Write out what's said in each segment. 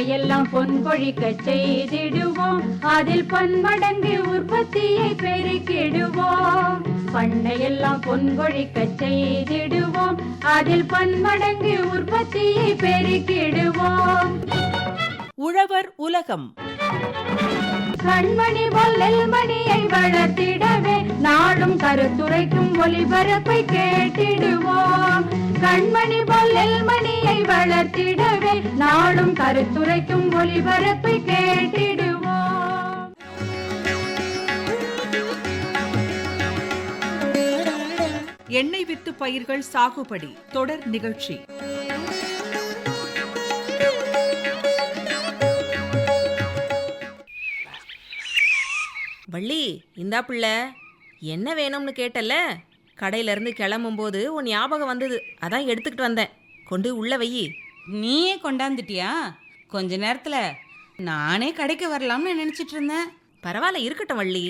பண்ணையெல்லாம் பொன் கொழிக்க செய்திடுவோம், அதில் பன்மடங்கு உற்பத்தியை பெருக்கிடுவோம். பண்ணையெல்லாம் பொன் கொழிக்க செய்திடுவோம், அதில் பன்மடங்கு உற்பத்தியை பெருக்கிடுவோம். உழவர் உலகம். கண்மணி பொல்லல் மணியை வளர்த்திடவே நாடும் கருத்துரைக்கும் ஒளிபரப்பை கேட்டிடுவோம். கண்மணி பொல்லல் மணியை வளர்த்திடவே நாடும் கருத்துரைக்கும் ஒளிபரப்பை கேட்டிடுவோம். எண்ணெய் வித்து பயிர்கள் சாகுபடி தொடர் நிகழ்ச்சி. வள்ளி, இந்தா பிள்ளை, என்ன வேணும்னு கேட்டல, கடையிலேருந்து கிளம்பும்போது உன் ஞாபகம் வந்தது, அதான் எடுத்துக்கிட்டு வந்தேன். கொண்டு உள்ள வையி. நீயே கொண்டாந்துட்டியா? கொஞ்ச நேரத்தில் நானே கடைக்கு வரலாம்னு நினச்சிட்டு இருந்தேன். பரவாயில்ல, இருக்கட்டும் வள்ளி.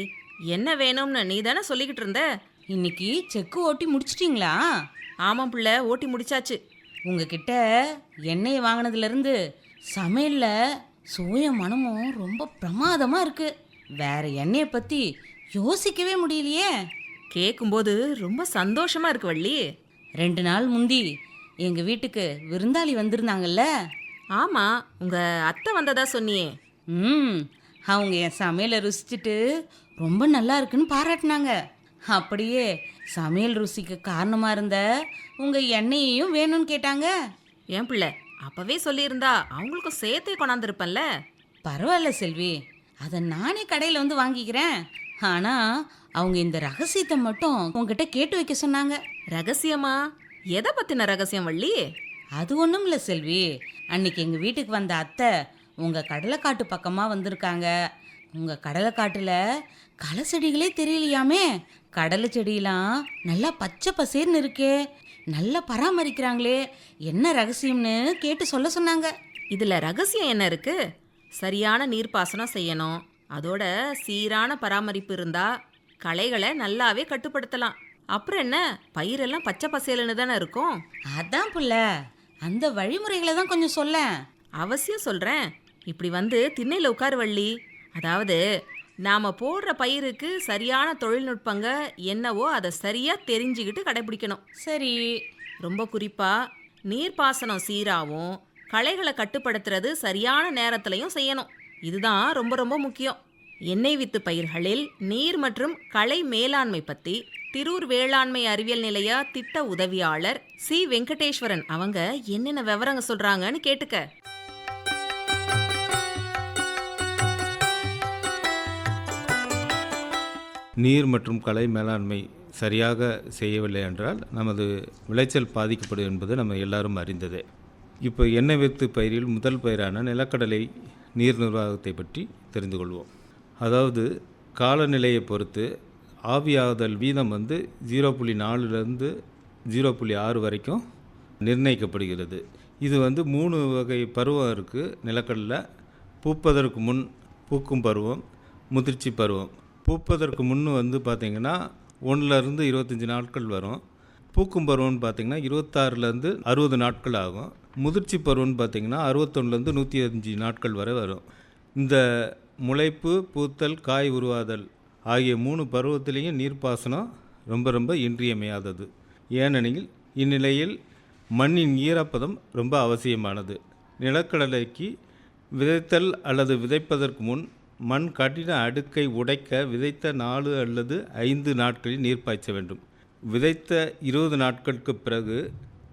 என்ன வேணும்னு நீ தானே சொல்லிக்கிட்டு இருந்த. இன்னைக்கு செக்கு ஓட்டி முடிச்சிட்டிங்களா? ஆமாம் பிள்ளை, ஓட்டி முடிச்சாச்சு. உங்ககிட்ட எண்ணெயை வாங்கினதுலேருந்து சமையலில் சோய மனமும் ரொம்ப பிரமாதமாக இருக்குது. வேற எண்ணெயை பற்றி யோசிக்கவே முடியலையே. கேட்கும்போது ரொம்ப சந்தோஷமா இருக்கு வள்ளி. 2 நாள் முந்தி எங்கள் வீட்டுக்கு விருந்தாளி வந்திருந்தாங்கல்ல? ஆமாம், உங்கள் அத்தை வந்ததா சொன்னியே. அவங்க என் சமையலை ருசிச்சுட்டு ரொம்ப நல்லா இருக்குன்னு பாராட்டினாங்க. அப்படியே சமையல் ருசிக்கு காரணமாக இருந்த உங்கள் எண்ணெயையும் வேணும்னு கேட்டாங்க. ஏன் பிள்ளை, அப்போவே சொல்லியிருந்தா அவங்களுக்கும் சேர்த்தே கொண்டாந்துருப்பேன்ல. பரவாயில்ல செல்வி, அதை நானே கடையில் வந்து வாங்கிக்கிறேன். ஆனால் அவங்க இந்த ரகசியத்தை மட்டும் உங்ககிட்ட கேட்டு வைக்க சொன்னாங்க. ரகசியமா? எதை பற்றின ரகசியம் வள்ளி? அது ஒன்றும் இல்லை செல்வி. அன்னைக்கு எங்கள் வீட்டுக்கு வந்த அத்தை உங்கள் கடலைக்காட்டு பக்கமாக வந்திருக்காங்க. உங்கள் கடலைக்காட்டில் களை செடிகளே தெரியலையாமே. கடலை செடியெல்லாம் நல்லா பச்சை பசேர்னு இருக்கே, நல்லா பராமரிக்கிறாங்களே, என்ன ரகசியம்னு கேட்டு சொல்ல சொன்னாங்க. இதில் ரகசியம் என்ன இருக்குது? சரியான நீர்ப்பாசனம் செய்யணும், அதோட சீரான பராமரிப்பு இருந்தால் களைகளை நல்லாவே கட்டுப்படுத்தலாம். அப்புறம் என்ன, பயிரெல்லாம் பச்சை பசேலுன்னு தானே இருக்கும். அதான் புள்ள, அந்த வழிமுறைகளை தான் கொஞ்சம் சொல்ல. அவசியம் சொல்கிறேன். இப்படி வந்து திண்ணையில் உட்கார் வள்ளி. அதாவது, நாம் போடுற பயிருக்கு சரியான தொழில்நுட்பங்க என்னவோ அதை சரியாக தெரிஞ்சுக்கிட்டு கடைபிடிக்கணும். சரி. ரொம்ப குறிப்பாக நீர்ப்பாசனம் சீராகவும் களைகளை கட்டுப்படுத்துறது சரியான நேரத்திலையும் செய்யணும். இதுதான் ரொம்ப ரொம்ப முக்கியம். எண்ணெய் வித்து பயிர்களில் நீர் மற்றும் களை மேலாண்மை பற்றி திரூர் வேளாண்மை அறிவியல் நிலைய திட்ட உதவியாளர் சி வெங்கடேஸ்வரன் அவங்க என்னென்ன விவரங்க சொல்றாங்கன்னு கேட்டுக்க. நீர் மற்றும் களை மேலாண்மை சரியாக செய்யவில்லை என்றால் நமது விளைச்சல் பாதிக்கப்படும் என்பது நம்ம எல்லாரும் அறிந்ததே. இப்போ எண்ணெய் வித்து பயிரில் முதல் பயிரான நிலக்கடலை நீர் நிர்வாகத்தை பற்றி தெரிந்து கொள்வோம். அதாவது காலநிலையை பொறுத்து ஆவியாதல் வீதம் 0.4லேருந்து 0.6 வரைக்கும் நிர்ணயிக்கப்படுகிறது. இது 3 வகை பருவம் இருக்குது நிலக்கடலை. பூப்பதற்கு முன் பூக்கும் பருவம், முதிர்ச்சி பருவம். பூப்பதற்கு முன்னு பார்த்திங்கன்னா 1லேருந்து 25 நாட்கள் வரும். பூக்கும் பருவம்னு பார்த்திங்கன்னா 26லேருந்து 60 நாட்கள் ஆகும். முதிர்ச்சி பருவம்னு பார்த்திங்கன்னா 61லேருந்து 105 நாட்கள் வரை வரும். இந்த முளைப்பு, பூத்தல், காய் உருவாதல் ஆகிய 3 பருவத்திலையும் நீர்ப்பாசனம் ரொம்ப ரொம்ப இன்றியமையாதது. ஏனெனில் இந்நிலையில் மண்ணின் ஈரப்பதம் ரொம்ப அவசியமானது. நிலக்கடலைக்கு விதைத்தல் அல்லது விதைப்பதற்கு முன் மண் கடின அடுக்கை உடைக்க விதைத்த 4 அல்லது 5 நாட்களில் நீர் பாய்ச்ச வேண்டும். விதைத்த 20 நாட்களுக்கு பிறகு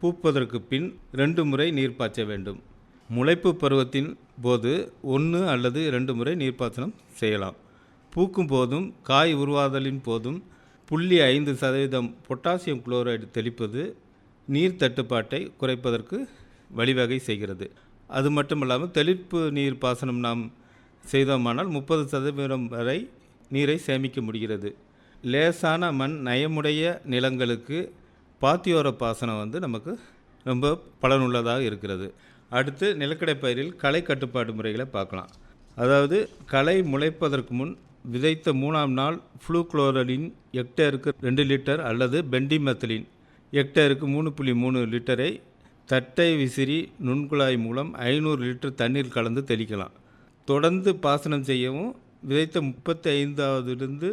பூப்பதற்கு பின் 2 முறை நீர் பாய்ச்ச வேண்டும். முளைப்பு பருவத்தின் போது 1 அல்லது 2 முறை நீர்ப்பாசனம் செய்யலாம். பூக்கும் போதும் காய் உருவாதலின் போதும் 0.5% பொட்டாசியம் குளோரைடு தெளிப்பது நீர் தட்டுப்பாட்டை குறைப்பதற்கு வழிவகை செய்கிறது. அது மட்டும் இல்லாமல் தெளிப்பு நீர் பாசனம் நாம் செய்தோமானால் 30% வரை நீரை சேமிக்க முடிகிறது. லேசான மண் நயமுடைய நிலங்களுக்கு பாத்தியோர பாசனம் நமக்கு ரொம்ப பலனுள்ளதாக இருக்கிறது. அடுத்து நிலக்கடை பயிரில் களை கட்டுப்பாடு முறைகளை பார்க்கலாம். அதாவது களை முளைப்பதற்கு முன் விதைத்த 3ஆம் நாள் ஃப்ளூக்ளோரலின் ஹெக்டேருக்கு 2 லிட்டர் அல்லது பெண்டிமெத்திலின் ஹெக்டேருக்கு 3.3 லிட்டரை தட்டை விசிறி நுண்குழாய் மூலம் 500 லிட்டர் தண்ணீர் கலந்து தெளிக்கலாம். தொடர்ந்து பாசனம் செய்யவும் விதைத்த 35லிருந்து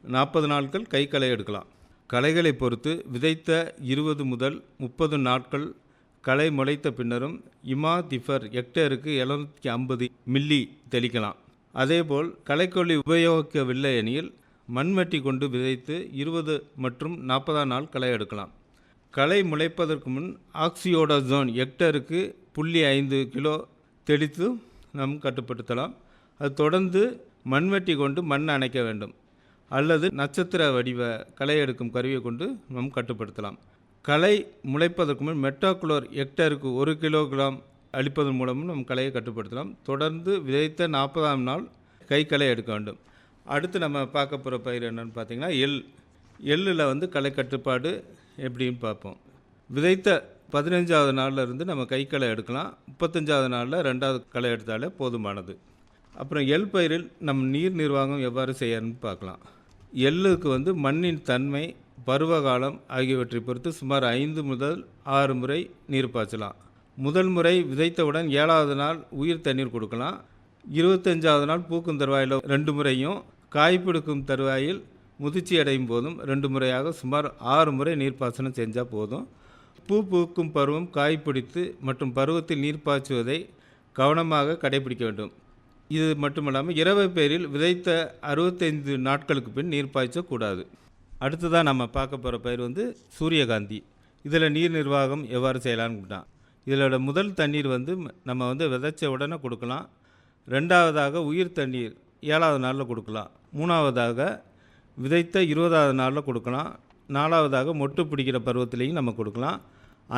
40 நாட்கள் களை எடுக்கலாம். களைகளை பொறுத்து விதைத்த 20 முதல் 30 நாட்கள் களை முளைத்த பின்னரும் இமாதிஃபர் ஹெக்டேருக்கு 750 மில்லி தெளிக்கலாம். அதேபோல் களைக்கொல்லி உபயோகிக்கவில்லை எனில் மண்வெட்டி கொண்டு விதைத்து 20 மற்றும் 40 நாள் களை எடுக்கலாம். களை முளைப்பதற்கு முன் ஆக்சியோடோசோன் ஹெக்டருக்கு 0.5 கிலோ தெளித்து நாம் கட்டுப்படுத்தலாம். அது தொடர்ந்து மண்வெட்டி கொண்டு மண் அணைக்க வேண்டும் அல்லது நட்சத்திர வடிவ களை எடுக்கும் கருவியை கொண்டு நாம் கட்டுப்படுத்தலாம். களை முளைப்பதற்கு முன் மெட்டாகுளோர் ஹெக்டருக்கு 1 கிலோகிராம் அளிப்பதன் மூலமும் நம் களையை கட்டுப்படுத்தலாம். தொடர்ந்து விதைத்த 40ஆம் நாள் களை எடுக்க வேண்டும். அடுத்து நம்ம பார்க்க போகிற பயிர் என்னென்னு பார்த்திங்கன்னா எள்ளில் வந்து களை கட்டுப்பாடு எப்படின்னு பார்ப்போம். விதைத்த 15வது நாளில் இருந்து நம்ம களை எடுக்கலாம். 35வது நாளில் 2வது களை எடுத்தாலே போதுமானது. அப்புறம் எள் பயிரில் நம் நீர் நிர்வாகம் எவ்வாறு செய்யணும்னு பார்க்கலாம். எள்ளுக்கு வந்து மண்ணின் தன்மை, பருவகாலம் ஆகியவற்றை பொறுத்து சுமார் 5 முதல் 6 முறை நீர் பாய்ச்சலாம். முதல் முறை விதைத்தவுடன் 7வது நாள் உயிர் தண்ணீர் கொடுக்கலாம். 25வது நாள் பூக்கும் தருவாயில் 2 முறையும், காய்ப்பிடிக்கும் தருவாயில் முதிர்ச்சி அடையும் போதும் 2 முறையாக சுமார் 6 முறை நீர்ப்பாசனம் செஞ்சால் போதும். பூ பூக்கும் பருவம், காய்ப்பிடித்து மற்றும் பருவத்தில் நீர் பாய்ச்சுவதை கவனமாக கடைபிடிக்க வேண்டும். இது மட்டுமல்லாமல் இரவை பேரில் விதைத்த 65 நாட்களுக்கு பின் நீர் பாய்ச்சக்கூடாது. அடுத்ததாக நம்ம பார்க்க போகிற பயிர் வந்து சூரியகாந்தி. இதில் நீர் நிர்வாகம் எவ்வாறு செய்யலான்னு தான். இதில் முதல் தண்ணீர் வந்து நம்ம வந்து விதைச்ச உடனே கொடுக்கலாம். 2வதாக உயிர் தண்ணீர் 7வது நாளில் கொடுக்கலாம். 3வதாக விதைத்த 20வது நாளில் கொடுக்கலாம். 4வதாக மொட்டு பிடிக்கிற பருவத்திலையும் நம்ம கொடுக்கலாம்.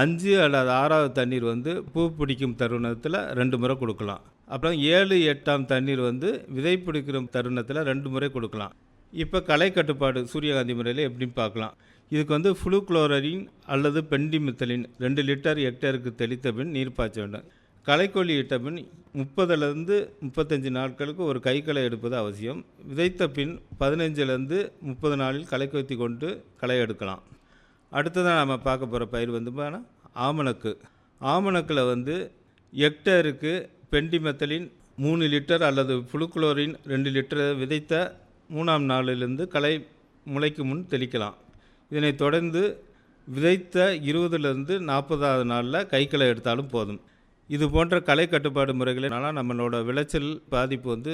5 அல்லது 6வது தண்ணீர் வந்து பூ பிடிக்கும் தருணத்தில் 2 முறை கொடுக்கலாம். அப்புறம் 7, 8ஆம் தண்ணீர் வந்து விதை பிடிக்கிற தருணத்தில் 2 முறை கொடுக்கலாம். இப்போ களை கட்டுப்பாடு சூரியகாந்தி முறையில் எப்படின்னு பார்க்கலாம். இதுக்கு வந்து ஃப்ளூக்ளோரின் அல்லது பெண்டிமித்தலின் 2 லிட்டர் ஹெக்டேருக்கு தெளித்த பின் நீர் பாய்ச்ச வேண்டும். களைக்கொல்லி இட்ட பின் 30லிருந்து 35 நாட்களுக்கு ஒரு களை எடுப்பது அவசியம். விதைத்த பின் 15லிருந்து 30 நாளில் களைக்கொத்தி கொண்டு களை எடுக்கலாம். அடுத்ததான் நம்ம பார்க்க போகிற பயிர் வந்து ஆமணக்கு. ஆமணக்கில் வந்து ஹெக்டேருக்கு பெண்டிமெத்தலின் 3 லிட்டர் அல்லது ஃப்ளூக்ளோரின் 2 லிட்டர் விதைத்த 3ஆம் நாளிலிருந்து களை முளைக்கும் முன் தெளிக்கலாம். இதனைத் தொடர்ந்து விதைத்த 20லிருந்து 40வது நாளில் களை எடுத்தாலும் போதும். இது போன்ற களை கட்டுப்பாடு முறைகளால் நம்மளோட விளைச்சல் பாதிப்பு வந்து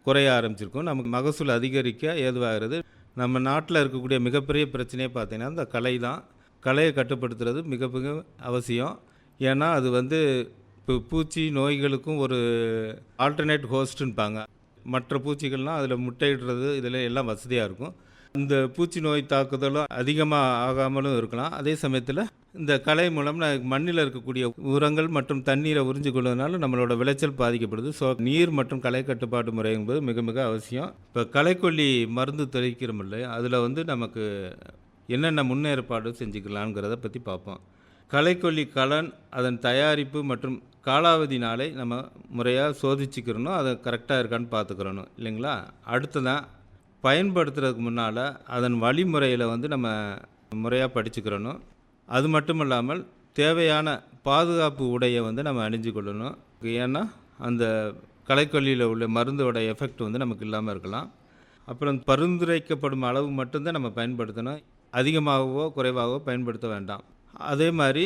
குறைய ஆரம்பிச்சிருக்கும். நமக்கு மகசூல் அதிகரிக்க ஏதுவாகிறது. நம்ம நாட்டில் இருக்கக்கூடிய மிகப்பெரிய பிரச்சனையே பார்த்திங்கன்னா இந்த களை தான். களையை கட்டுப்படுத்துறது மிக மிக அவசியம். ஏன்னா அது வந்து இப்போ பூச்சி நோய்களுக்கும் ஒரு ஆல்டர்னேட் ஹோஸ்ட்டுன்பாங்க. மற்ற பூச்சிகள்லாம் அதில் முட்டையிடுறது இதில் எல்லாம் வசதியாக இருக்கும். இந்த பூச்சி நோய் தாக்குதலும் அதிகமாக ஆகாமலும் இருக்கலாம். அதே சமயத்தில் இந்த களை மூலம் மண்ணில் இருக்கக்கூடிய உரங்கள் மற்றும் தண்ணீரை உறிஞ்சு கொள்வதனால நம்மளோட விளைச்சல் பாதிக்கப்படுது. ஸோ நீர் மற்றும் களை கட்டுப்பாட்டு முறை என்பது மிக மிக அவசியம். இப்போ களைக்கொல்லி மருந்து தெளிக்கிறோம் இல்லை, அதில் வந்து நமக்கு என்னென்ன முன்னேற்பாடு செஞ்சுக்கலாங்கிறத பற்றி பார்ப்போம். களைக்கொல்லி கலன், அதன் தயாரிப்பு மற்றும் காலாவதி நாளை நம்ம முறையாக சோதிச்சுக்கிறணும். அதை கரெக்டாக இருக்கான்னு பார்த்துக்கிறணும் இல்லைங்களா. அடுத்ததான் பயன்படுத்துறதுக்கு முன்னால் அதன் வழிமுறையில் வந்து நம்ம முறையாக படிச்சுக்கிறணும். அது மட்டும் இல்லாமல் தேவையான பாதுகாப்பு உடையை வந்து நம்ம அணிஞ்சு கொள்ளணும். ஏன்னா அந்த களைக்கொல்லியில் உள்ள மருந்தோட எஃபெக்ட் வந்து நமக்கு இல்லாமல் இருக்கலாம். அப்புறம் பரிந்துரைக்கப்படும் அளவு மட்டும்தான் நம்ம பயன்படுத்தணும். அதிகமாகவோ குறைவாகவோ பயன்படுத்த வேண்டாம். அதே மாதிரி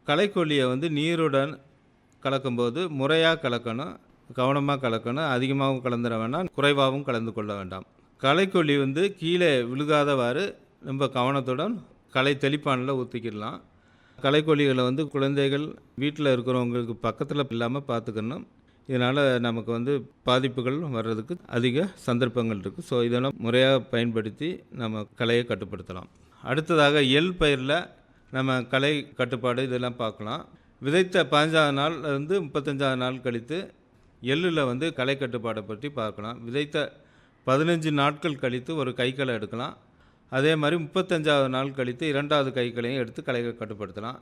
களைக்கொல்லியை வந்து நீருடன் கலக்கும்போது முறையாக கலக்கணும், கவனமாக கலக்கணும். அதிகமாகவும் கலந்துட வேண்டாம், குறைவாகவும் கலந்து கொள்ள வேண்டாம். களைக்கொல்லி வந்து கீழே விழுகாதவாறு ரொம்ப கவனத்துடன் களை தெளிப்பானில் ஊற்றிக்கிடலாம். களைக்கொல்லிகளை வந்து குழந்தைகள் வீட்டில் இருக்கிறவங்களுக்கு பக்கத்தில் இல்லாமல் பார்த்துக்கணும். இதனால் நமக்கு வந்து பாதிப்புகள் வர்றதுக்கு அதிக சந்தர்ப்பங்கள் இருக்குது. ஸோ இதெல்லாம் முறையாக பயன்படுத்தி நம்ம களையை கட்டுப்படுத்தலாம். அடுத்ததாக எள் பயிரில் நம்ம களை கட்டுப்பாடு இதெல்லாம் பார்க்கலாம். விதைத்த 15வது நாள்லேருந்து 35வது நாள் கழித்து எள்ளில் வந்து களை கட்டுப்பாடை பற்றி பார்க்கலாம். விதைத்த 15 நாட்கள் கழித்து ஒரு களை எடுக்கலாம். அதே மாதிரி 35வது நாள் கழித்து 2வது களையும் எடுத்து களையை கட்டுப்படுத்தலாம்.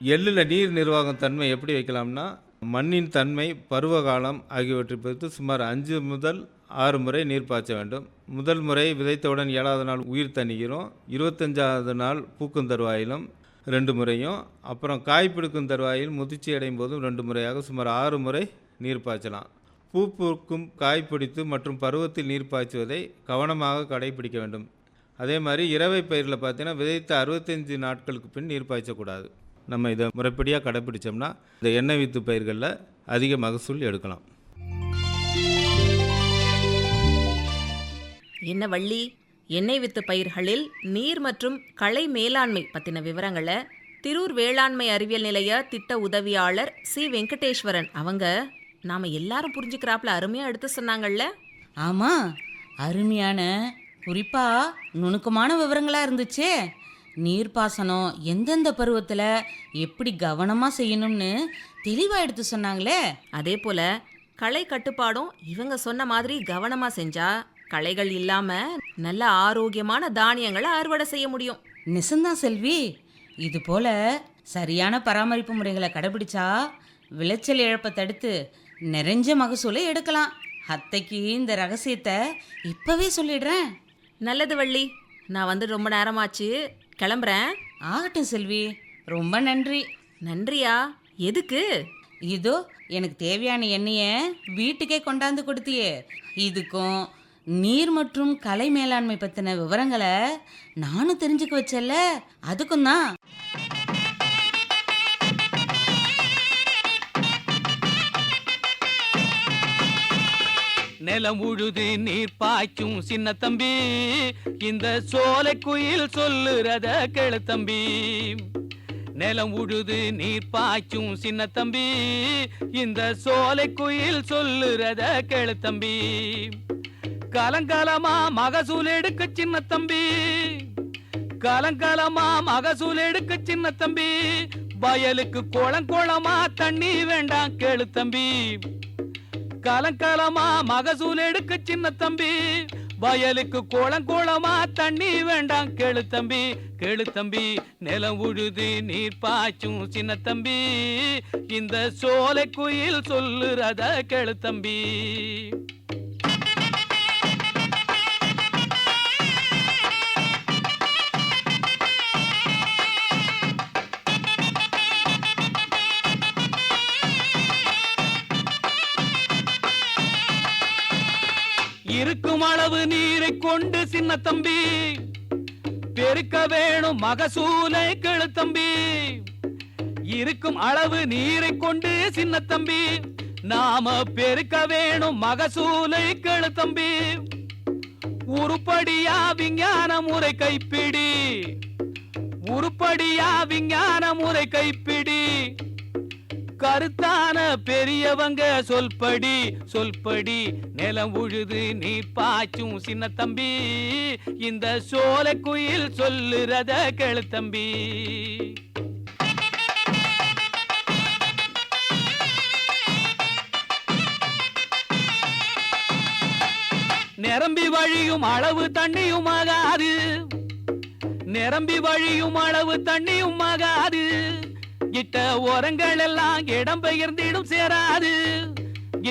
எள்ளில் நீர் நிர்வாகம் தன்மை எப்படி வைக்கலாம்னா, மண்ணின் தன்மை, பருவகாலம் ஆகியவற்றை பொறுத்து சுமார் 5 முதல் 6 முறை நீர் பாய்ச்ச வேண்டும். முதல் முறை விதைத்தவுடன் 7வது நாள் உயிர் தண்ணீரும், 25வது நாள் பூக்கும் தருவாயிலும், 2 முறையும், அப்புறம் காய் பிடிக்கும் தருவாயில் முதிர்ச்சி அடையும் போதும் 2 முறையாக சுமார் 6 முறை நீர் பாய்ச்சலாம். பூ பூக்கும், காய் பிடித்து மற்றும் பருவத்தில் நீர் பாய்ச்சுவதை கவனமாக கடைபிடிக்க வேண்டும். அதே மாதிரி இரவை பயிரில் பார்த்தீங்கன்னா விதைத்த 65 நாட்களுக்கு பின் நீர் பாய்ச்சக்கூடாது. நம்ம இதை முறைப்படியாக கடைப்பிடிச்சோம்னா இந்த எண்ணெய் வித்து பயிர்களில் அதிக மகசூல் எடுக்கலாம். என்ன வள்ளி, எண்ணெய் வித்து பயிர்களில் நீர் மற்றும் களை மேலாண்மை பற்றின விவரங்களை திரூர் வேளாண்மை அறிவியல் நிலைய திட்ட உதவியாளர் சி வெங்கடேஸ்வரன் அவங்க நாம் எல்லாரும் புரிஞ்சுக்கிறாப்புல அருமையாக எடுத்து சொன்னாங்கல்ல. ஆமாம், அருமையான குறிப்பாக நுணுக்கமான விவரங்களாக இருந்துச்சே. நீர்ப்பாசனம் எந்தெந்த பருவத்தில் எப்படி கவனமாக செய்யணும்னு தெளிவாக எடுத்து சொன்னாங்களே. அதே போல் களை கட்டுப்பாடும் இவங்க சொன்ன மாதிரி கவனமாக செஞ்சால் களைகள் இல்லாமல் நல்ல ஆரோக்கியமான தானியங்களை அறுவடை செய்ய முடியும். நிசந்தான் செல்வி, இது போல் சரியான பராமரிப்பு முறைகளை கடைபிடிச்சா விளைச்சல் இழப்பை தடுத்து நிறைஞ்ச மகசூலை எடுக்கலாம். அத்தைக்கு இந்த ரகசியத்தை இப்போவே சொல்லிடுறேன். நல்லது வள்ளி, நான் வந்து ரொம்ப நேரமாச்சு, கிளம்புறேன். ஆகட்டும் செல்வி, ரொம்ப நன்றி. நன்றியா? எதுக்கு? இதோ எனக்கு தேவையான எண்ணெயை வீட்டுக்கே கொண்டாந்து கொடுத்தியே, இதுக்கும் நீர் மற்றும் கலை மேலாண்மை பற்றின விவரங்களை நானும் தெரிஞ்சுக்க வச்சல, அதுக்கும் தான். நிலம் உழுது நீர் பாய்ச்சும் சின்ன தம்பி, இந்த சோலை குயில் சொல்லுறத கேளு தம்பி. நிலம் உழுது நீர் பாய்ச்சும் சின்ன தம்பி, இந்த சோலை குயில் சொல்லுறத கேளு தம்பி. கலங்கலமா மகசூல் எடுக்க சின்ன தம்பி, கலங்கலமா மகசூல் எடுக்க சின்ன தம்பி. வயலுக்கு குளமா தண்ணி வேண்டாம் கேளு தம்பி. கலங்கலமா மகசூல் எடுக்க சின்ன தம்பி, வயலுக்கு குளமா தண்ணி வேண்டாம் கேளு தம்பி. கேளு தம்பி, நிலம் உழுது நீர் பாய்ச்சும் சின்ன தம்பி, இந்த சோலை குயில் சொல்லுறத கேளு தம்பி. இருக்கும் அளவு நீரை கொண்டு சின்ன தம்பி, பெருக்க வேணும் மகசூலை கேளு தம்பி. இருக்கும் அளவு நீரை கொண்டு சின்ன தம்பி, நாம பெருக்க வேணும் மகசூலை கேளு தம்பி. உருப்படியா விஞ்ஞான முறை கைப்பிடி, உருப்படியா விஞ்ஞான முறை கைப்பிடி. கருத்தான பெரியவங்க சொல்படி சொல்படி, நிலம் உழுது நீர் பாய்ச்சும் சின்ன தம்பி, இந்த சோலை குயில் சொல்லுறத கேளு தம்பி. நிரம்பி வழியும் அளவு தண்ணியும் ஆகாது, நிரம்பி வழியும் அளவு தண்ணியும் ஆகாது. இட்ட ஓரங்கள் எல்லாம் இடம் பெயர்ந்திடும் சேராது,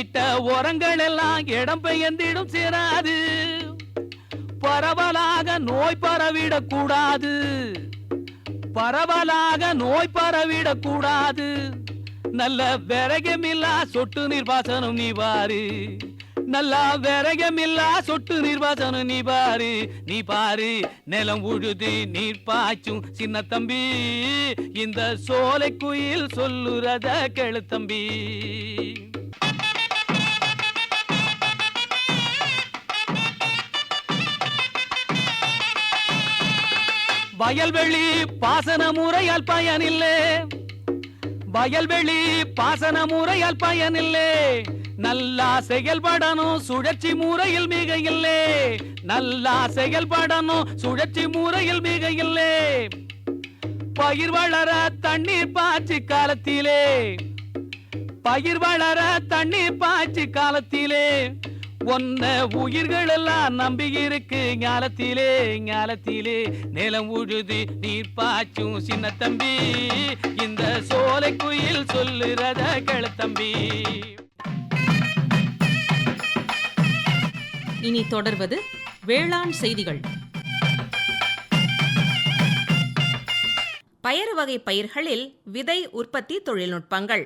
இட்ட ஓரங்கள் எல்லாம் இடம் பெயர்ந்திடும் சேராது. பரவலாக நோய் பரவிடக் கூடாது, பரவலாக நோய் பரவிடக் கூடாது. நல்ல விரகமில்லா சொட்டு நீர்ப்பாசனம் நீ பாரு, நல்லா விரகமில்லா சொட்டு நீர்ப்பாசனம் நீ பாரு, நீ பாரு. நிலம் உழுது நீர் பாய்ச்சும் சின்ன தம்பி, இந்த சோலை குயில் சொல்லுறத கேளு தம்பி. வயல்வெளி பாசன முறையால் பயனில்லை, வயல்வெளி பாசன முறையால் பயனில்லை. நல்லா செயல்படணும் சுழற்சி முறையில் மிக இல்லை, நல்லா செயல்படணும் சுழற்சி முறையில் மிக இல்லை. பயிர் வளர தண்ணீர் பாய்ச்சி காலத்திலே, பயிர் வளர தண்ணீர் பாய்ச்சி காலத்திலே. ஒன்ன உயிர்கள் எல்லாம் நம்பி இருக்கு ஞாலத்திலே, ஞாலத்திலே. நிலம் உழுது நீர் பாய்ச்சும் சின்ன தம்பி, இந்த சோலை குயில் சொல்லுறத கேளு தம்பி. இனி தொடர்வது வேளாண் செய்திகள். பயறு வகை பயிர்களில் விதை உற்பத்தி தொழில்நுட்பங்கள்.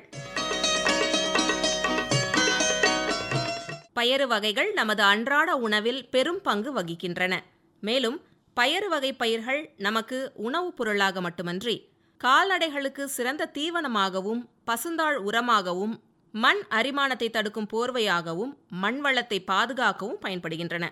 பயறு வகைகள் நமது அன்றாட உணவில் பெரும் பங்கு வகிக்கின்றன. மேலும் பயறு வகை பயிர்கள் நமக்கு உணவுப் பொருளாக மட்டுமன்றி கால்நடைகளுக்கு சிறந்த தீவனமாகவும் பசுந்தாள் உரமாகவும் மண் அரிமானத்தை தடுக்கும் போர்வையாகவும் மண் வளத்தை பாதுகாக்கவும் பயன்படுகின்றன.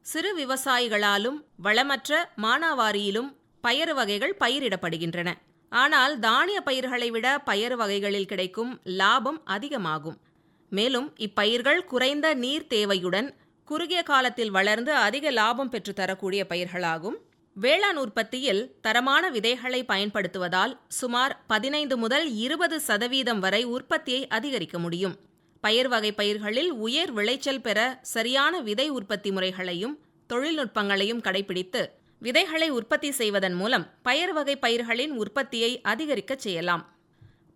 சிறு விவசாயிகளாலும் வளமற்ற மானாவாரியிலும் பயறு வகைகள் பயிரிடப்படுகின்றன. ஆனால் தானிய பயிர்களை விட பயறு வகைகளில் கிடைக்கும் லாபம் அதிகமாகும். மேலும் இப்பயிர்கள் குறைந்த நீர் தேவையுடன் குறுகிய காலத்தில் வளர்ந்து அதிக லாபம் பெற்று தரக்கூடிய பயிர்களாகும். வேளாண் உற்பத்தியில் தரமான விதைகளை பயன்படுத்துவதால் சுமார் 15 முதல் 20% வரை உற்பத்தியை அதிகரிக்க முடியும். பயிர் வகை பயிர்களில் உயர் விளைச்சல் பெற சரியான விதை உற்பத்தி முறைகளையும் தொழில்நுட்பங்களையும் கடைபிடித்து விதைகளை உற்பத்தி செய்வதன் மூலம் பயறு வகை பயிர்களின் உற்பத்தியை அதிகரிக்க செய்யலாம்.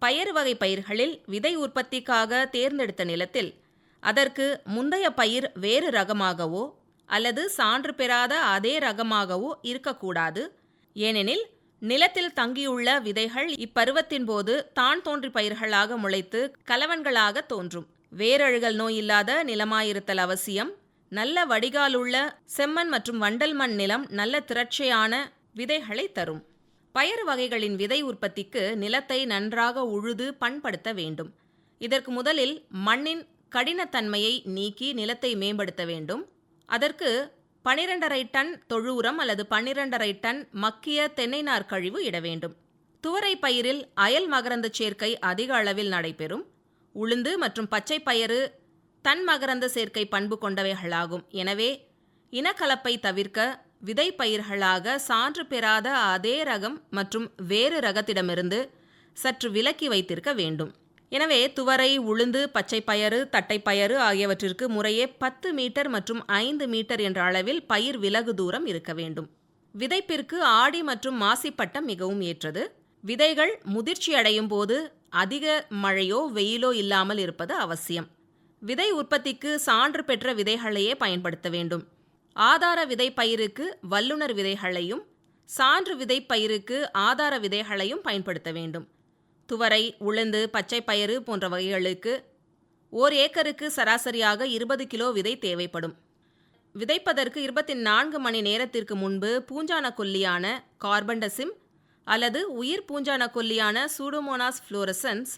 பயறு வகை பயிர்களில் விதை உற்பத்திக்காக தேர்ந்தெடுத்த நிலத்தில் அதற்கு முந்தைய பயிர் வேறு ரகமாகவோ அல்லது சான்று பெறாத அதே ரகமாகவோ இருக்கக்கூடாது. ஏனெனில் நிலத்தில் தங்கியுள்ள விதைகள் இப்பருவத்தின் போது தான் தோன்றி பயிர்களாக முளைத்து கலவன்களாக தோன்றும். வேரழுகல் நோய் இல்லாத நிலமாயிருத்தல் அவசியம். நல்ல வடிகாலுள்ள செம்மண் மற்றும் வண்டல் மண் நிலம் நல்ல திரட்சியான விதைகளை தரும். பயறு வகைகளின் விதை உற்பத்திக்கு நிலத்தை நன்றாக உழுது பண்படுத்த வேண்டும். இதற்கு முதலில் மண்ணின் கடினத்தன்மையை நீக்கி நிலத்தை மேம்படுத்த வேண்டும். அதற்கு 12.5 டன் தொழு உரம் அல்லது 12.5 டன் மக்கிய தென்னை நார் கழிவு இட வேண்டும். துவரை பயிரில் அயல் மகரந்த சேர்க்கை அதிக அளவில் நடைபெறும். உளுந்து மற்றும் பச்சை பயறு தன் மகரந்த சேர்க்கை பண்பு கொண்டவைகளாகும். எனவே இனக்கலப்பை தவிர்க்க விதை பயிர்களாக சான்று பெறாத அதே ரகம் மற்றும் வேறு ரகத்திடமிருந்து சற்று விலக்கி வைத்திருக்க வேண்டும். எனவே துவரை, உளுந்து, பச்சை பயறு, தட்டைப்பயறு ஆகியவற்றிற்கு முறையே 10 மீட்டர் மற்றும் 5 மீட்டர் என்ற அளவில் பயிர் விலகு தூரம் இருக்க வேண்டும். விதைப்பிற்கு ஆடி மற்றும் மாசிப்பட்டம் மிகவும் ஏற்றது. விதைகள் முதிர்ச்சி அடையும் போது அதிக மழையோ வெயிலோ இல்லாமல் இருப்பது அவசியம். விதை உற்பத்திக்கு சான்று பெற்ற விதைகளையே பயன்படுத்த வேண்டும். ஆதார விதை பயிருக்கு வல்லுநர் விதைகளையும் சான்று விதை பயிருக்கு ஆதார விதைகளையும் பயன்படுத்த வேண்டும். துவரை, உளுந்து, பச்சை பயறு போன்ற வகைகளுக்கு 1 ஏக்கருக்கு சராசரியாக 20 கிலோ விதை தேவைப்படும். விதைப்பதற்கு 24 மணி நேரத்திற்கு முன்பு பூஞ்சான கொல்லியான கார்பன்டசிம் அல்லது உயிர் பூஞ்சான கொல்லியான சூடோமோனாஸ் ஃப்ளோரசன்ஸ்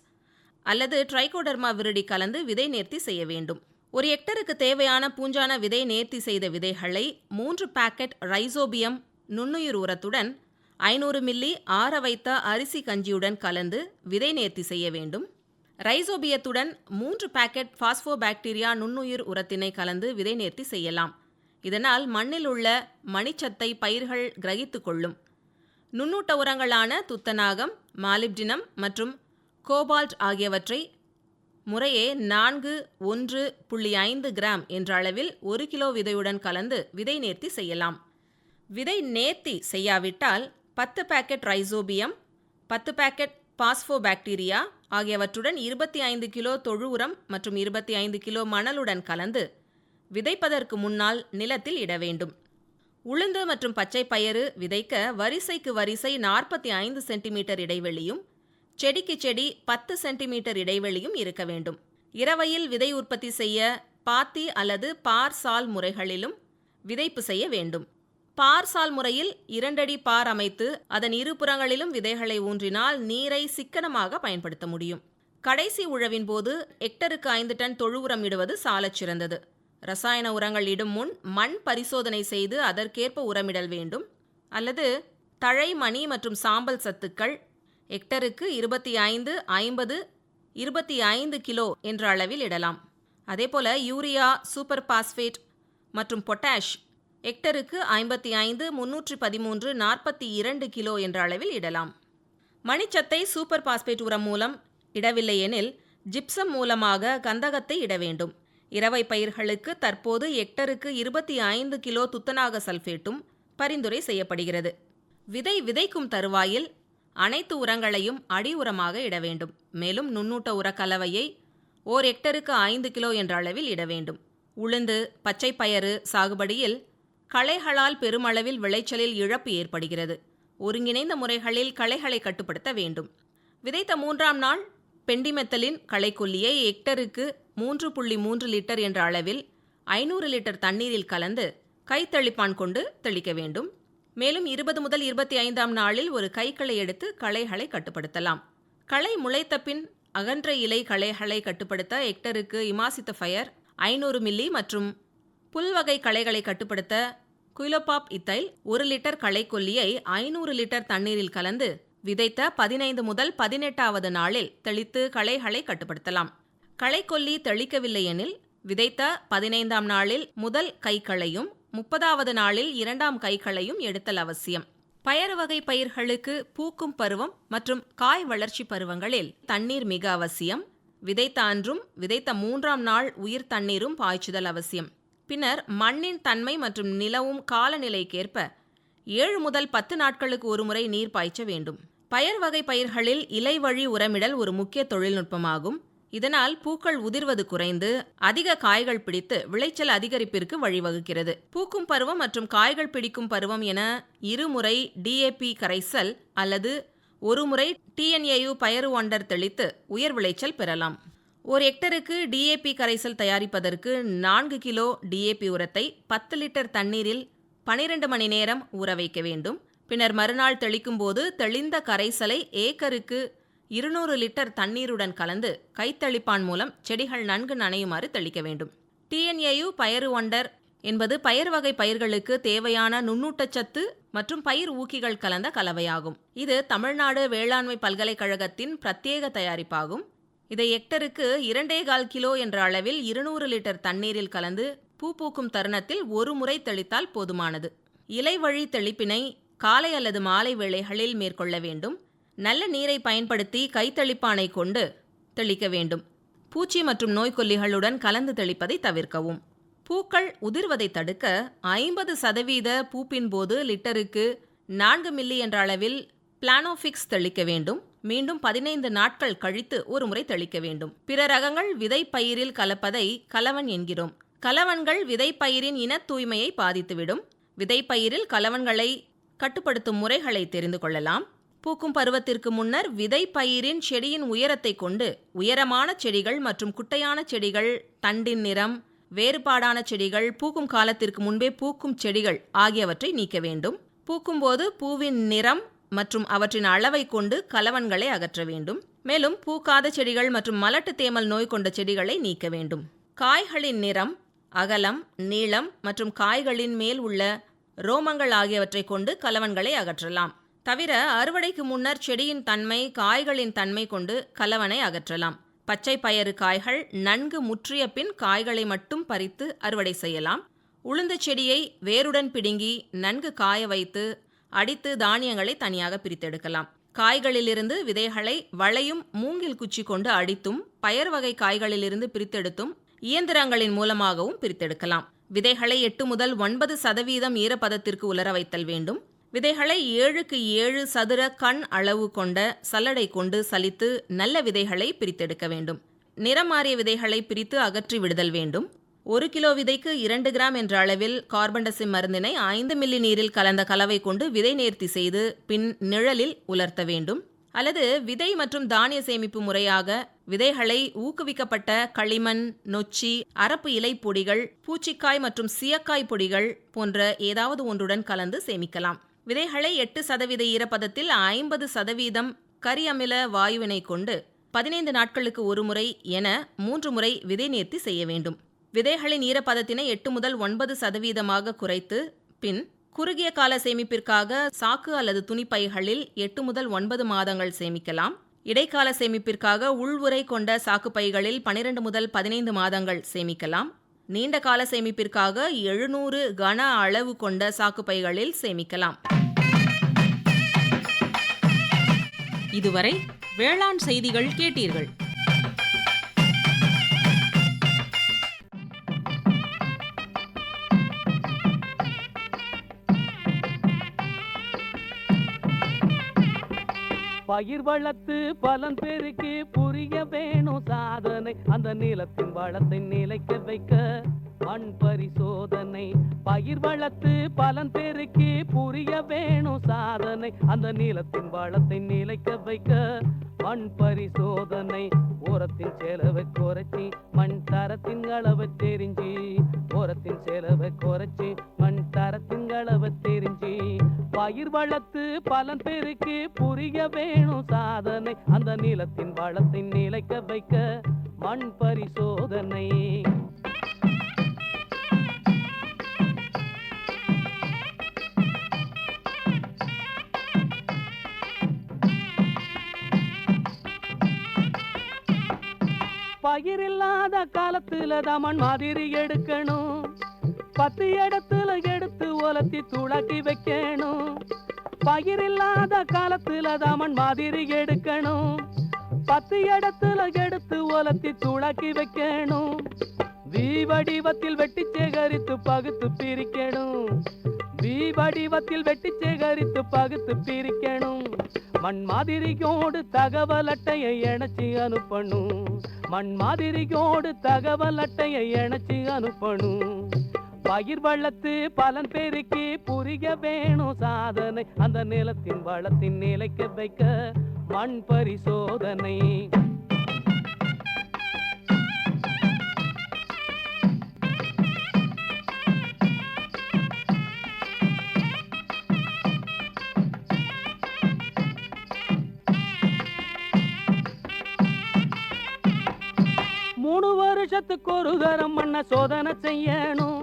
அல்லது ட்ரைகோடர்மா விரிடி கலந்து விதை நேர்த்தி செய்ய வேண்டும். 1 ஹெக்டருக்கு தேவையான பூஞ்சான விதை நேர்த்தி செய்த விதைகளை 3 பாக்கெட் ரைசோபியம் நுண்ணுயிர் உரத்துடன் 500 மில்லி ஆற வைத்த அரிசி கஞ்சியுடன் கலந்து விதை நேர்த்தி செய்ய வேண்டும். ரைசோபியத்துடன் 3 பாக்கெட் பாஸ்போபாக்டீரியா நுண்ணுயிர் உரத்தினை கலந்து விதை நேர்த்தி செய்யலாம். இதனால் மண்ணில் உள்ள மணிச்சத்தை பயிர்கள் கிரகித்து கொள்ளும். நுண்ணூட்ட உரங்களான துத்தநாகம், மாலிப்டினம் மற்றும் கோபால்ட் ஆகியவற்றை முறையே 4:1.5 கிராம் என்ற அளவில் 1 கிலோ விதையுடன் கலந்து விதை நேர்த்தி செய்யலாம். விதை நேர்த்தி செய்யாவிட்டால் 10 பாக்கெட் ரைசோபியம், 10 பாக்கெட் பாஸ்போபாக்டீரியா ஆகியவற்றுடன் 25 கிலோ தொழு உரம் மற்றும் 25 கிலோ மணலுடன் கலந்து விதைப்பதற்கு முன்னால் நிலத்தில் இட வேண்டும். உளுந்து மற்றும் பச்சை பயறு விதைக்க வரிசைக்கு வரிசை 45 சென்டிமீட்டர் இடைவெளியும் செடிக்கு செடி 10 சென்டிமீட்டர் இடைவெளியும் இருக்க வேண்டும். இரவையில் விதை உற்பத்தி செய்ய பாத்தி அல்லது பார் சால் முறைகளிலும் விதைப்பு செய்ய வேண்டும். பார் சால் முறையில் 2 அடி பார் அமைத்து அதன் இருபுறங்களிலும் விதைகளை ஊன்றினால் நீரை சிக்கனமாக பயன்படுத்த முடியும். கடைசி உழவின் போது ஹெக்டருக்கு 5 டன் தொழு உரம் இடுவது சாலச் சிறந்தது. ரசாயன உரங்கள் இடும் முன் மண் பரிசோதனை செய்து அதற்கேற்ப உரமிடல் வேண்டும். அல்லது தழை, மணி மற்றும் சாம்பல் சத்துக்கள் ஹெக்டருக்கு 25, 50, 25 கிலோ என்ற அளவில் இடலாம். அதேபோல யூரியா, சூப்பர் பாஸ்பேட் மற்றும் பொட்டாஷ் ஹெக்டருக்கு 55, 313, 42 கிலோ என்ற அளவில் இடலாம். மணிச்சத்தை சூப்பர் பாஸ்பேட் உரம் மூலம் இடவில்லை எனில் ஜிப்சம் மூலமாக கந்தகத்தை இட வேண்டும். இரவை பயிர்களுக்கு தற்போது ஹெக்டருக்கு 25 கிலோ துத்தநாக சல்பேட்டும் பரிந்துரை செய்யப்படுகிறது. விதை விதைக்கும் தருவாயில் அனைத்து உரங்களையும் அடி உரமாக இட வேண்டும். மேலும் நுண்ணூட்ட உர கலவையை 1 ஹெக்டருக்கு 5 கிலோ என்ற அளவில் இட வேண்டும். உளுந்து, பச்சை பயறு சாகுபடியில் களைகளால் பெருமளவில் விளைச்சலில் இழப்பு ஏற்படுகிறது. ஒருங்கிணைந்த முறைகளில் களைகளை கட்டுப்படுத்த வேண்டும். விதைத்த 3ஆம் நாள் பெண்டிமெத்தலின் களைக்கொல்லியை ஹெக்டருக்கு 3.3 லிட்டர் என்ற அளவில் 500 லிட்டர் தண்ணீரில் கலந்து கைத்தளிப்பான் கொண்டு தெளிக்க வேண்டும். மேலும் 20 முதல் 25ஆம் நாளில் ஒரு கைக்களை எடுத்து களைகளை கட்டுப்படுத்தலாம். களை முளைத்த பின் அகன்ற இலை களைகளை கட்டுப்படுத்த ஹெக்டருக்கு இமாசித்தஃபயர் 500 மில்லி மற்றும் புல்வகை களைகளை கட்டுப்படுத்த குயிலோபாப் இத்தைல் 1 லிட்டர் களைக்கொல்லியை 500 லிட்டர் தண்ணீரில் கலந்து விதைத்த 15 முதல் 18ஆவது நாளில் தெளித்து களைகளை கட்டுப்படுத்தலாம். களைக்கொல்லி தெளிக்கவில்லை எனில் விதைத்த 15ஆம் நாளில் முதல் கைக்களையும் 30ஆவது நாளில் 2ஆம் கைக்களையும் எடுத்தல் அவசியம். பயறு வகை பயிர்களுக்கு பூக்கும் பருவம் மற்றும் காய் வளர்ச்சி பருவங்களில் தண்ணீர் மிக அவசியம். விதைத்த அன்றும் விதைத்த 3ஆம் நாள் உயிர் தண்ணீரும் பாய்ச்சுதல் அவசியம். பின்னர் மண்ணின் தன்மை மற்றும் நிலவும் காலநிலைக்கேற்ப 7 முதல் 10 நாட்களுக்கு ஒருமுறை நீர் பாய்ச்ச வேண்டும். பயறு வகை பயிர்களில் இலை வழி உரமிடல் ஒரு முக்கிய தொழில்நுட்பமாகும். இதனால் பூக்கள் உதிர்வது குறைந்து அதிக காய்கள் பிடித்து விளைச்சல் அதிகரிப்பிற்கு வழிவகுக்கிறது. பூக்கும் பருவம் மற்றும் காய்கள் பிடிக்கும் பருவம் என 2 முறை DAP கரைசல் அல்லது 1 முறை TNAU பயறு ஒண்டர் தெளித்து உயர் விளைச்சல் பெறலாம். ஒரு ஹெக்டருக்கு DAP கரைசல் தயாரிப்பதற்கு 4 கிலோ DAP உரத்தை 10 லிட்டர் தண்ணீரில் 12 மணி நேரம் ஊற வைக்க வேண்டும். பின்னர் மறுநாள் தெளிக்கும் போது தெளிந்த கரைசலை ஏக்கருக்கு 200 லிட்டர் தண்ணீருடன் கலந்து கைத்தளிப்பான் மூலம் செடிகள் நன்கு நனையுமாறு தெளிக்க வேண்டும். TNAU பயறு ஒண்டர் என்பது பயறு வகை பயிர்களுக்கு தேவையான நுண்ணூட்டச்சத்து மற்றும் பயிர் ஊக்கிகள் கலந்த கலவையாகும். இது தமிழ்நாடு வேளாண்மை பல்கலைக்கழகத்தின் பிரத்யேக தயாரிப்பாகும். இதை ஹெக்டருக்கு 2.25 கிலோ என்ற அளவில் 200 லிட்டர் தண்ணீரில் கலந்து பூ பூக்கும் தருணத்தில் 1 முறை தெளித்தால் போதுமானது. இலை வழி தெளிப்பினை காலை அல்லது மாலை வேளைகளில் மேற்கொள்ள வேண்டும். நல்ல நீரை பயன்படுத்தி கைத்தளிப்பானை கொண்டு தெளிக்க வேண்டும். பூச்சி மற்றும் நோய்க்கொல்லிகளுடன் கலந்து தெளிப்பதை தவிர்க்கவும். பூக்கள் உதிர்வதை தடுக்க 50% பூப்பின் போது லிட்டருக்கு 4 மில்லி என்ற அளவில் பிளானோஃபிக்ஸ் தெளிக்க வேண்டும். மீண்டும் 15 நாட்கள் கழித்து ஒரு முறை தெளிக்க வேண்டும். பிற ரகங்கள் விதை பயிரில் கலப்பதை கலவன் என்கிறோம். கலவன்கள் விதைப்பயிரின் இன தூய்மையை பாதித்துவிடும். விதைப்பயிரில் கலவன்களை கட்டுப்படுத்தும் முறைகளை தெரிந்து கொள்ளலாம். பூக்கும் பருவத்திற்கு முன்னர் விதைப்பயிரின் செடியின் உயரத்தை கொண்டு உயரமான செடிகள் மற்றும் குட்டையான செடிகள், தண்டின் நிறம் வேறுபாடான செடிகள், பூக்கும் காலத்திற்கு முன்பே பூக்கும் செடிகள் ஆகியவற்றை நீக்க வேண்டும். பூக்கும்போது பூவின் நிறம் மற்றும் அவற்றின் அளவை கொண்டு கலவன்களை அகற்ற வேண்டும். மேலும் பூக்காத செடிகள் மற்றும் மலட்டு தேமல் நோய் கொண்ட செடிகளை நீக்க வேண்டும். காய்களின் நிறம், அகலம், நீளம் மற்றும் காய்களின் மேல் உள்ள ரோமங்கள் ஆகியவற்றை கொண்டு கலவன்களை அகற்றலாம். தவிர அறுவடைக்கு முன்னர் செடியின் தன்மை, காய்களின் தன்மை கொண்டு கலவனை அகற்றலாம். பச்சை பயறு காய்கள் நன்கு முற்றிய பின் காய்களை மட்டும் பறித்து அறுவடை செய்யலாம். உளுந்து செடியை வேருடன் பிடுங்கி நன்கு காய வைத்து அடித்து தானியங்களை தனியாக பிரித்தெடுக்கலாம். காய்களிலிருந்து விதைகளை வளையும் மூங்கில் குச்சி கொண்டு அடித்தும் பயறு வகை காய்களிலிருந்து பிரித்தெடுத்தும் இயந்திரங்களின் மூலமாகவும் பிரித்தெடுக்கலாம். விதைகளை 8 முதல் 9% ஈரப்பதத்திற்கு உலர வைத்தல் வேண்டும். விதைகளை 7க்கு 7 சதுர கண் அளவு கொண்ட சல்லடை கொண்டு சலித்து நல்ல விதைகளை பிரித்தெடுக்க வேண்டும். நிறம் மாறிய விதைகளை பிரித்து அகற்றி விடுதல் வேண்டும். 1 கிலோ விதைக்கு 2 கிராம் என்ற அளவில் கார்பன்டசிம் மருந்தினை 5 மில்லி நீரில் கலந்த கலவை கொண்டு விதை நேர்த்தி செய்து பின் நிழலில் உலர்த்த வேண்டும். அல்லது விதை மற்றும் தானிய சேமிப்பு முறையாக விதைகளை ஊக்குவிக்கப்பட்ட களிமண், நொச்சி, அரப்பு இலை பொடிகள், பூச்சிக்காய் மற்றும் சியக்காய் பொடிகள் போன்ற ஏதாவது ஒன்றுடன் கலந்து சேமிக்கலாம். விதைகளை 8% ஈரப்பதத்தில் 50% கரி அமில வாயுவினை கொண்டு 15 நாட்களுக்கு ஒரு முறை என 3 முறை விதை நேர்த்தி செய்ய வேண்டும். விதைகளின் ஈரப்பதத்தினை 8 முதல் 9% குறைத்து பின் குறுகிய கால சேமிப்பிற்காக சாக்கு அல்லது துணிப்பைகளில் 8 முதல் 9 மாதங்கள் சேமிக்கலாம். இடைக்கால சேமிப்பிற்காக உள்வுறை கொண்ட சாக்கு பைகளில் 12 முதல் 15 மாதங்கள் சேமிக்கலாம். நீண்ட கால சேமிப்பிற்காக 700 கன அளவு கொண்ட சாக்கு பைகளில் சேமிக்கலாம். இதுவரை வேளாண் செய்திகள் கேட்டீர்கள். பயிர் வளர்த்து பலன் பெருக்கி புரிய வேணும் சாதனை, அந்த நிலத்தின் வளத்தை நிலைக்க வைக்க மண் பரிசோதனை. பயிர் வளர்த்து பலன் பெருக்கி புரிய வேணும் சாதனை. அந்த நிலத்தின் வளத்தை நிலைக்க வைக்க மண் பரிசோதனை. உரத்தின் செலவை குறைச்சி மண் தரத்தின் அளவை தெரிஞ்சு, உரத்தின் செலவை குறைச்சி மண் தரத்தின் அளவை தெரிஞ்சு, பயிர் வளர்த்து பலன் பெருக்கி புரிய வேணும் சாதனை. அந்த நிலத்தின் வளத்தை நிலைக்க வைக்க மண் பரிசோதனை. பயிர் இல்லாத காலத்துல தான் மண் மாதிரி எடுக்கணும். 10 இடத்துல எடுத்து உலர்த்தி துளாக்கி வைக்கணும். பயிர் இல்லாத காலத்துல தான் மண் மாதிரி எடுக்கணும். 10 இடத்துல எடுத்து உலர்த்தி துளாக்கி வைக்கணும். வி வடிவத்தில் வெட்டி சேகரித்து பகுத்து பிரிக்கணும். வி வடிவத்தில் வெட்டி சேகரித்து பகுத்து பிரிக்கணும். மண் மாதிரியோடு தகவல் அட்டையை இணைச்சி அனுப்பணும். மண் மாதிரியோடு தகவல் அட்டையை இணைச்சி அனுப்பணும். பயிர் வளர்த்து பலன் பெருக்கி புரிய வேணும் சாதனை. அந்த நிலத்தின் வளத்தின் நிலைக்க வைக்க மண் பரிசோதனை. வருஷத்துக்கு ஒரு தரம் மண்ண சோதனை செய்யணும்.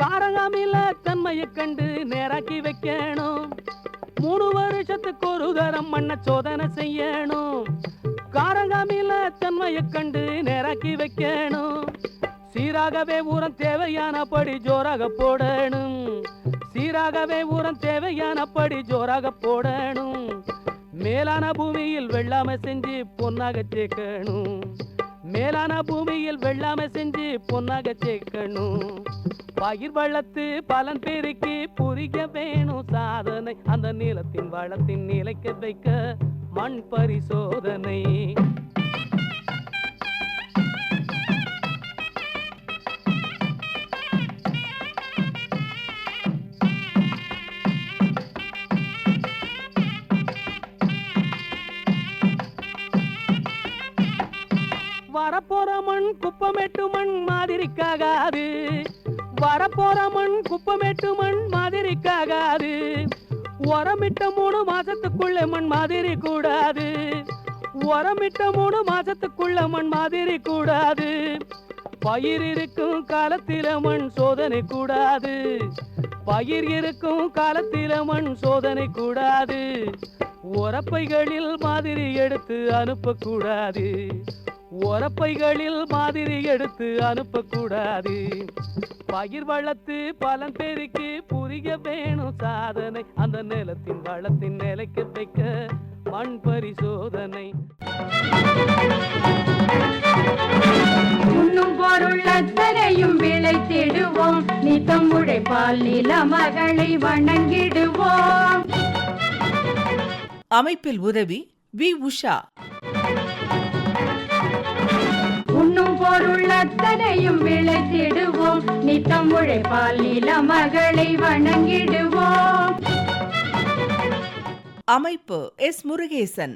காரங்கமில்ல தன்மையை கண்டு நேராக்கி வைக்கணும். 3 வருஷத்துக்கு ஒரு தரம் மண்ண சோதனை செய்யணும். காரங்கமில்ல தன்மையை கண்டு நேராக்கி வைக்கணும். சீராகவே உரம் தேவையானபடி ஜோராக போடணும். சீராகவே உரம் தேவையானபடி ஜோராக போடணும். மேலான பூமியில் வெள்ளாமை செஞ்சு பொன்னாக சேர்க்கணும். மேலான பூமியில் வெள்ளாமை செஞ்சு பொன்னாக சேர்க்கணும். பயிர் வளர்த்து பலன் பெருக்கி புரிய வேணும் சாதனை. அந்த நிலத்தின் வளத்தின் நிலைக்க வைக்க மண் பரிசோதனை. வரப்போற மண் குப்பமேட்டு மண் மாதிரிக்காகாது. வரப்போற மண் குப்பமேட்டு மண் மாதிரிக்காகாது. உரமிட்ட 3 மாசத்துக்குள்ள மண் மாதிரி கூடாது. உரமிட்ட 3 மாசத்துக்குள்ள மண் மாதிரி கூடாது. பயிர் இருக்கும் காலத்தில மண் சோதனை கூடாது. பயிர் இருக்கும் காலத்தில மண் சோதனை கூடாது. உரப்பைகளில் மாதிரி எடுத்து அனுப்பக்கூடாது. உரப்பைகளில் மாதிரி எடுத்து அனுப்பக்கூடாது. பயிர் வளர்த்து பலன் பெருக்கி புரிய வேணும் சாதனை. அந்த நிலத்தின் வளத்தின் நிலைக்க வைக்க மண் பரிசோதனை. உண்ணும் பொருள் அத்தனையும் விளைத்திடுவோம். நித்தம் உழைப்பால் நில மகளை வணங்கிடுவோம். அமைப்பில் உதவி வி. உஷா. உண்ணும் பொருள் அத்தனையும் விளைத்திடுவோம். நித்தம் உழைப்பால் நில மகளை வணங்கிடுவோம். அமைப்பு எஸ். முருகேசன்.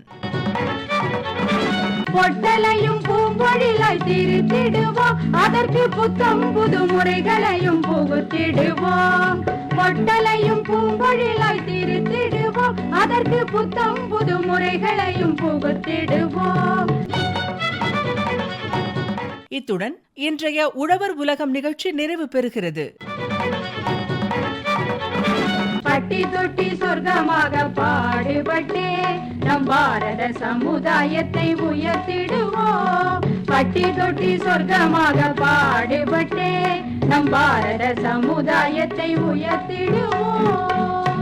பொட்டலையும் பூம்பொழிலாய் திருத்திடுவோம். அதற்கு புத்தம் புது முறைகளையும் புகுத்திடுவோம். பொட்டலையும் பூம்பொழிலாய் திருத்திடுவோம். அதற்கு புத்தம் புது முறைகளையும் புகுத்திடுவோம். இத்துடன் இன்றைய உழவர் உலகம் நிகழ்ச்சி நிறைவு பெறுகிறது. பட்டி தொட்டி சொர்க்கமாக பாடுபட்டே நம் பாரத சமுதாயத்தை உயர்த்திடுவோம். பட்டி தொட்டி சொர்க்கமாக பாடுபட்டே நம் பாரத சமுதாயத்தை உயர்த்திடுவோம்.